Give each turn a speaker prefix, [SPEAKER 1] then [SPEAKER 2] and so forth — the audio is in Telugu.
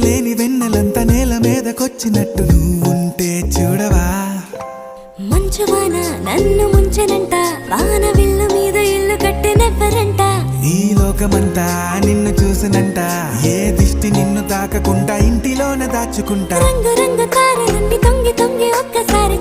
[SPEAKER 1] లేని వెన్నెలంతా నేల మీదకొచ్చినట్టు నువ్వుంటే చూడవా.
[SPEAKER 2] మంచువాన నన్ను ముంచెనంట, వాన విల్లు మీద ఇల్లు కట్టినెవ్వరంట.
[SPEAKER 1] ఈ లోకమంతా నిన్ను చూసినంట, ఏ దిష్టి నిన్ను తాకకుండా ఇంటిలోన దాచుకుంటా.
[SPEAKER 2] రంగు రంగు తారలన్నీ తొంగి తొంగి ఒక్కసారి